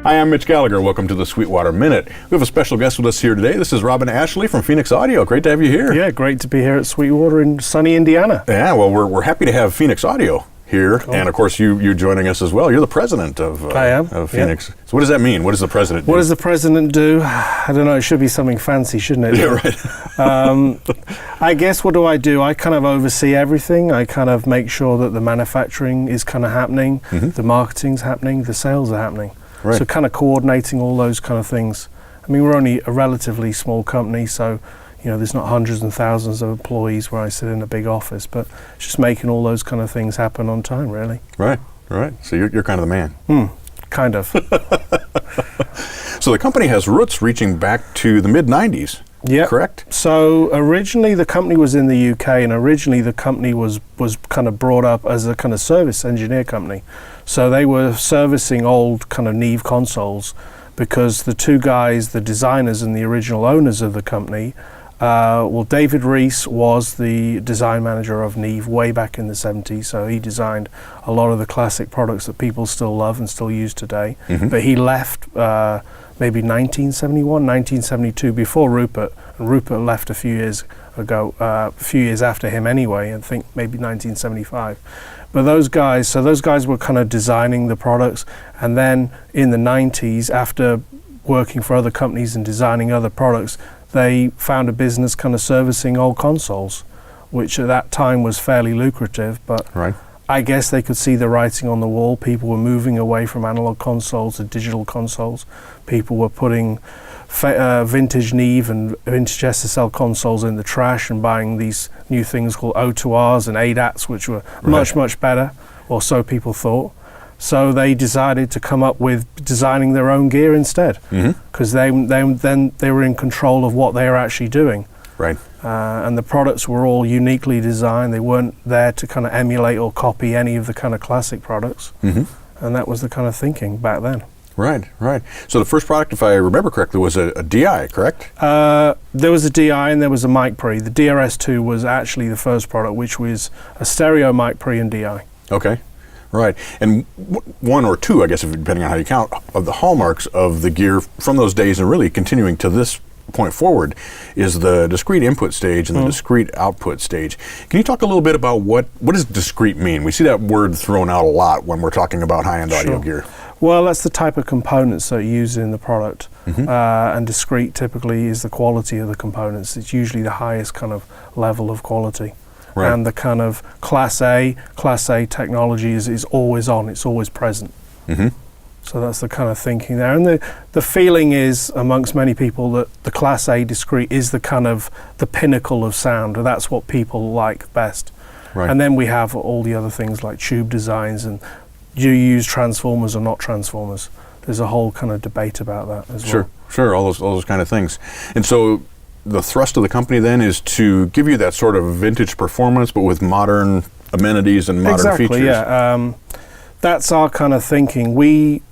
Hi, I'm Mitch Gallagher. Welcome to the Sweetwater Minute. We have a special guest with us here today. This is Robin Ashley from Phoenix Audio. Great to have you here. Yeah, great to be here at Sweetwater in sunny Indiana. Yeah, well, we're happy to have Phoenix Audio here, cool. And of course you joining us as well. You're the president of Phoenix. Yep. So what does that mean? What does the president do? What does the president do? I don't know. It should be something fancy, shouldn't it? Yeah, right. I guess what do? I kind of oversee everything. I kind of make sure that the manufacturing is kind of happening, the marketing's happening, the sales are happening. Right. So kind of coordinating all those kind of things. I mean, we're only a relatively small company, so there's not hundreds and thousands of employees where I sit in a big office, but just making all those kind of things happen on time, really. Right. So you're kind of the man. Kind of. So the company has roots reaching back to the mid-90s, correct? So originally the company was in the UK, and originally the company was kind of brought up as a kind of service engineer company. So they were servicing old kind of Neve consoles because the two guys, the designers and the original owners of the company, David Reese was the design manager of Neve way back in the 70s, so he designed a lot of the classic products that people still love and still use today. But he left maybe 1971, 1972 before Rupert, and Rupert left a few years ago, a few years after him anyway, I think maybe 1975. But those guys were kind of designing the products, and then in the 90s, after working for other companies and designing other products, they found a business kind of servicing old consoles, which at that time was fairly lucrative, but I guess they could see the writing on the wall. People were moving away from analog consoles to digital consoles. People were putting vintage Neve and vintage SSL consoles in the trash and buying these new things called O2Rs and ADATs, which were much better, or so people thought. So they decided to come up with designing their own gear instead, because they were in control of what they were actually doing. Right. And the products were all uniquely designed. They weren't there to kind of emulate or copy any of the kind of classic products. And that was the kind of thinking back then. Right. So the first product, if I remember correctly, was a DI, correct? There was a DI and there was a mic pre. The DRS2 was actually the first product, which was a stereo mic pre and DI. Okay. Right, and one or two, I guess, depending on how you count, of the hallmarks of the gear from those days and really continuing to this point forward is the discrete input stage and the discrete output stage. Can you talk a little bit about what does discrete mean? We see that word thrown out a lot when we're talking about high-end audio gear. Well, that's the type of components that are used in the product, and discrete typically is the quality of the components. It's usually the highest kind of level of quality. Right. And the kind of Class A technology is always on, it's always present. So that's the kind of thinking there. And the feeling is amongst many people that the Class A discrete is the kind of the pinnacle of sound, and that's what people like best. Right. And then we have all the other things like tube designs and do you use transformers or not transformers? There's a whole kind of debate about that as well. Sure, all those kind of things. And so the thrust of the company then is to give you that sort of vintage performance, but with modern amenities and modern features. Exactly, yeah. That's our kind of thinking. We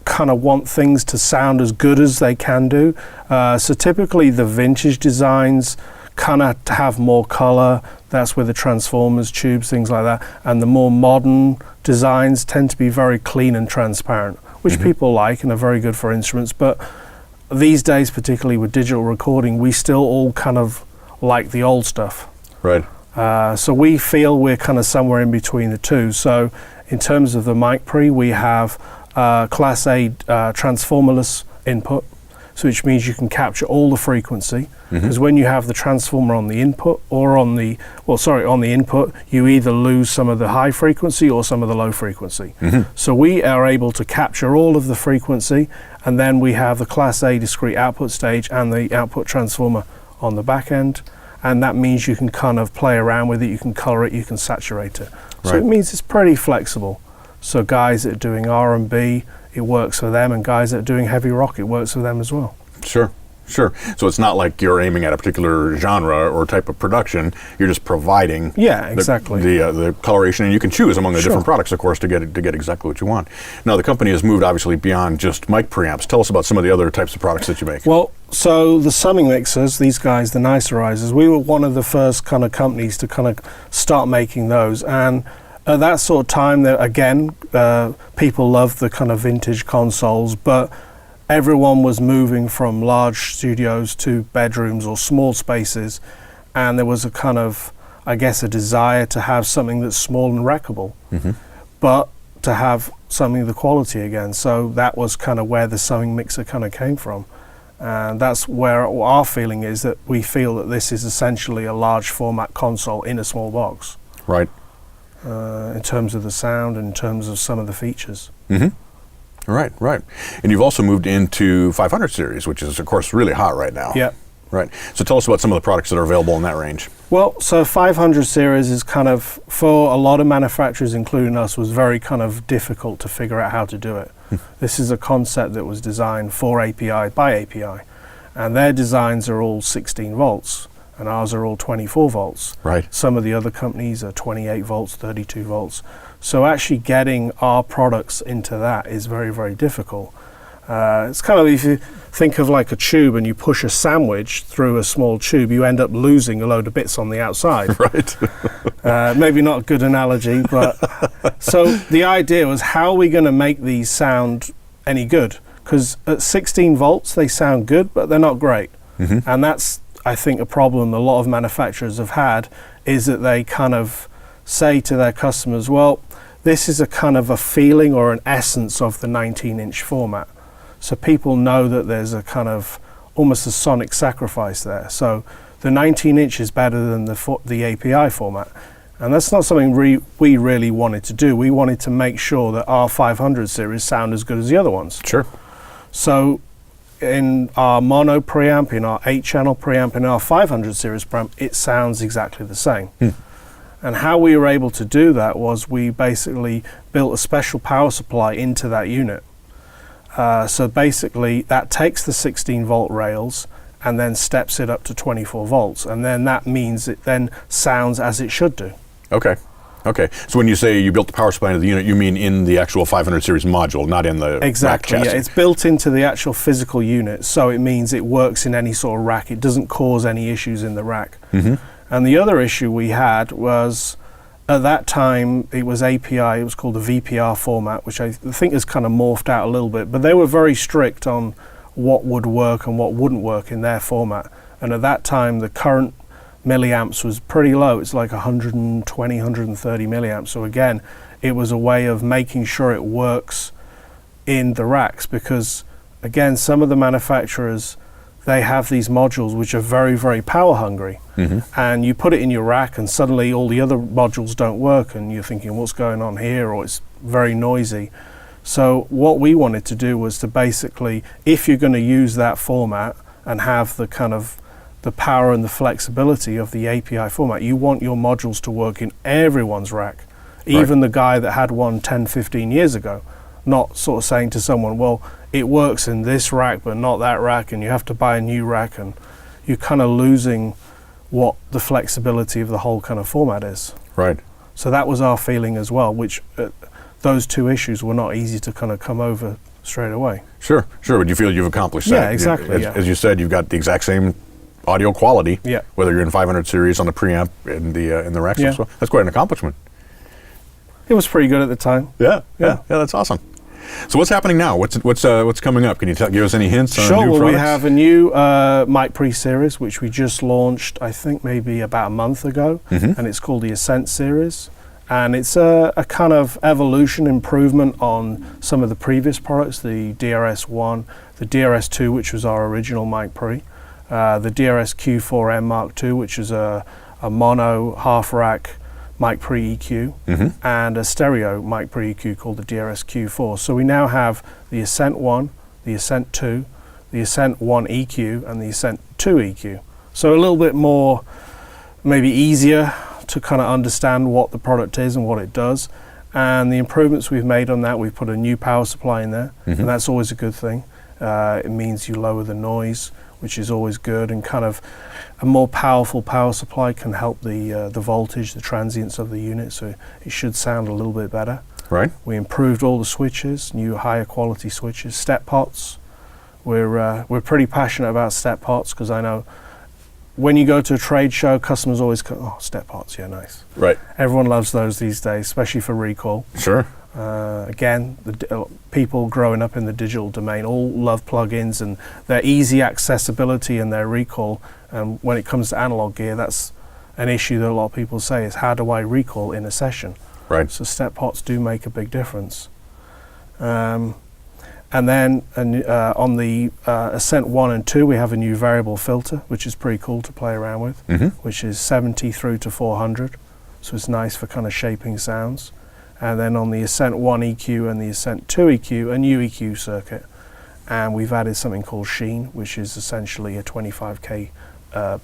kind of want things to sound as good as they can do. So typically the vintage designs kind of have more color. That's with the transformers, tubes, things like that. And the more modern designs tend to be very clean and transparent, which people like and are very good for instruments. But these days, particularly with digital recording, we still all kind of like the old stuff. Right. So we feel we're kind of somewhere in between the two. So in terms of the mic pre, we have Class A transformerless input, so which means you can capture all the frequency. Because when you have the transformer on the input or on the input, you either lose some of the high frequency or some of the low frequency. So we are able to capture all of the frequency, and then we have the Class A discrete output stage and the output transformer on the back end, and that means you can kind of play around with it, you can color it, you can saturate it. So it means it's pretty flexible. So guys that are doing R&B, it works for them, and guys that are doing heavy rock, it works for them as well. Sure. So it's not like you're aiming at a particular genre or type of production. You're just providing the coloration, and you can choose among the different products, of course, to get exactly what you want. Now, the company has moved obviously beyond just mic preamps. Tell us about some of the other types of products that you make. Well, so the summing mixers, these guys, the nicerizers, we were one of the first kind of companies to kind of start making those, and At that sort of time, people loved the kind of vintage consoles, but everyone was moving from large studios to bedrooms or small spaces, and there was a kind of, I guess, a desire to have something that's small and rackable, but to have something of the quality again. So that was kind of where the sewing mixer kind of came from. And that's where our feeling is, that we feel that this is essentially a large format console in a small box. Right. In terms of the sound, in terms of some of the features. Right. And you've also moved into 500 series, which is, of course, really hot right now. Yeah. Right. So tell us about some of the products that are available in that range. Well, so 500 series is kind of, for a lot of manufacturers, including us, was very kind of difficult to figure out how to do it. This is a concept that was designed for API by API, and their designs are all 16 volts. And ours are all 24 volts. Right. Some of the other companies are 28 volts, 32 volts. So actually getting our products into that is very, very difficult. It's kind of, if you think of like a tube and you push a sandwich through a small tube, you end up losing a load of bits on the outside. Right. Maybe not a good analogy, but so the idea was, how are we going to make these sound any good? Because at 16 volts they sound good, but they're not great. And that's, I think, a problem a lot of manufacturers have had, is that they kind of say to their customers, well, this is a kind of a feeling or an essence of the 19-inch format. So people know that there's a kind of almost a sonic sacrifice there. So the 19-inch is better than the API format. And that's not something we really wanted to do. We wanted to make sure that our 500 series sound as good as the other ones. Sure. So in our mono preamp, in our 8-channel preamp, in our 500 series preamp, it sounds exactly the same. And how we were able to do that was we basically built a special power supply into that unit. So basically that takes the 16 volt rails and then steps it up to 24 volts. And then that means it then sounds as it should do. Okay. So when you say you built the power supply into the unit, you mean in the actual 500 series module, not in the rack chassis? Yeah, it's built into the actual physical unit, so it means it works in any sort of rack. It doesn't cause any issues in the rack. And the other issue we had was, at that time, it was API, it was called the VPR format, which I think has kind of morphed out a little bit, but they were very strict on what would work and what wouldn't work in their format. And at that time, the current milliamps was pretty low. It's like 120, 130 milliamps. So again, it was a way of making sure it works in the racks, because again, some of the manufacturers, they have these modules which are very, very power hungry. And you put it in your rack and suddenly all the other modules don't work, and you're thinking, what's going on here? Or it's very noisy. So what we wanted to do was to basically, if you're going to use that format and have the kind of the power and the flexibility of the API format, you want your modules to work in everyone's rack, even the guy that had one 10, 15 years ago. Not sort of saying to someone, well, it works in this rack but not that rack, and you have to buy a new rack, and you're kind of losing what the flexibility of the whole kind of format is. Right. So that was our feeling as well, which those two issues were not easy to kind of come over straight away. Sure, but you feel you've accomplished that. Yeah, exactly. As you said, you've got the exact same audio quality, whether you're in 500 series on the preamp in the racks. So that's quite an accomplishment. It was pretty good at the time. Yeah, that's awesome. So what's happening now? What's coming up? Can you give us any hints on new products? Sure. We have a new mic pre series which we just launched, I think maybe about a month ago, and it's called the Ascent series. And it's a kind of evolution, improvement on some of the previous products, the DRS-1, the DRS-2, which was our original mic pre, the DRS-Q4M Mark II, which is a mono half-rack mic pre EQ, and a stereo mic pre EQ called the DRS-Q4. So we now have the Ascent 1, the Ascent 2, the Ascent 1 EQ, and the Ascent 2 EQ. So a little bit more, maybe easier to kind of understand what the product is and what it does. And the improvements we've made on that, we've put a new power supply in there, and that's always a good thing. It means you lower the noise, which is always good, and kind of a more powerful power supply can help the voltage, the transients of the unit, so it should sound a little bit better. Right. We improved all the switches, new higher quality switches, step pots. We're pretty passionate about step pots, because I know when you go to a trade show, customers always go, oh, step pots, yeah, nice. Right. Everyone loves those these days, especially for recall. Sure. Again, people growing up in the digital domain all love plugins and their easy accessibility and their recall. And when it comes to analog gear, that's an issue that a lot of people say is, how do I recall in a session? Right. So step pots do make a big difference. And then on the Ascent 1 and 2, we have a new variable filter, which is pretty cool to play around with, which is 70 through to 400. So it's nice for kind of shaping sounds. And then on the Ascent 1 EQ and the Ascent 2 EQ, a new EQ circuit. And we've added something called Sheen, which is essentially a 25K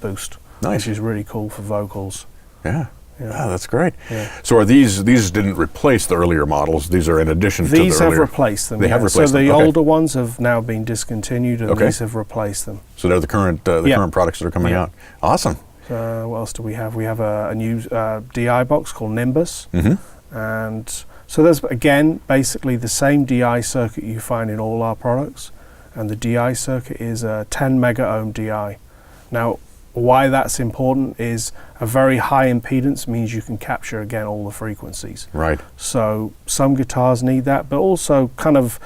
boost, Nice. which is really cool for vocals. Yeah. Yeah. Ah, that's great. Yeah. So are these didn't replace the earlier models? These are in addition to the earlier? These have replaced them. They have replaced so them. the Okay. older ones have now been discontinued, and Okay. these have replaced them. So they're the current current products that are coming Yeah. out. Awesome. What else do we have? We have a new DI box called Nimbus. And so there's, again, basically the same DI circuit you find in all our products. And the DI circuit is a 10 mega ohm DI. Now, why that's important is a very high impedance means you can capture, again, all the frequencies. Right. So some guitars need that, but also kind of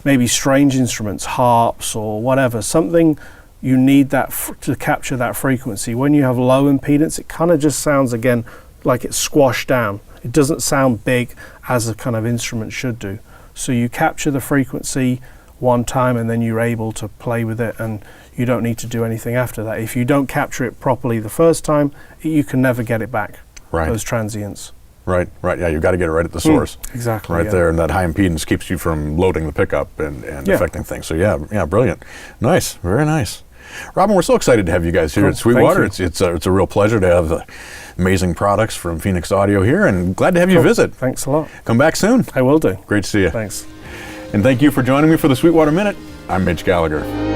maybe strange instruments, harps or whatever, something you need that to capture that frequency. When you have low impedance, it kind of just sounds, again, like it's squashed down. It doesn't sound big as a kind of instrument should do. So you capture the frequency one time and then you're able to play with it, and you don't need to do anything after that. If you don't capture it properly the first time, you can never get it back, Right. those transients. Right. Right. Yeah, you've got to get it right at the source. Exactly. Right yeah. there, and that high impedance keeps you from loading the pickup and Yeah. affecting things. So yeah, brilliant. Nice. Very nice. Robin, we're so excited to have you guys here Cool. at Sweetwater. Thank you. It's a real pleasure to have amazing products from Phoenix Audio here, and glad to have you Cool. visit. Thanks a lot. Come back soon. I will do. Great to see you. Thanks. And thank you for joining me for the Sweetwater Minute. I'm Mitch Gallagher.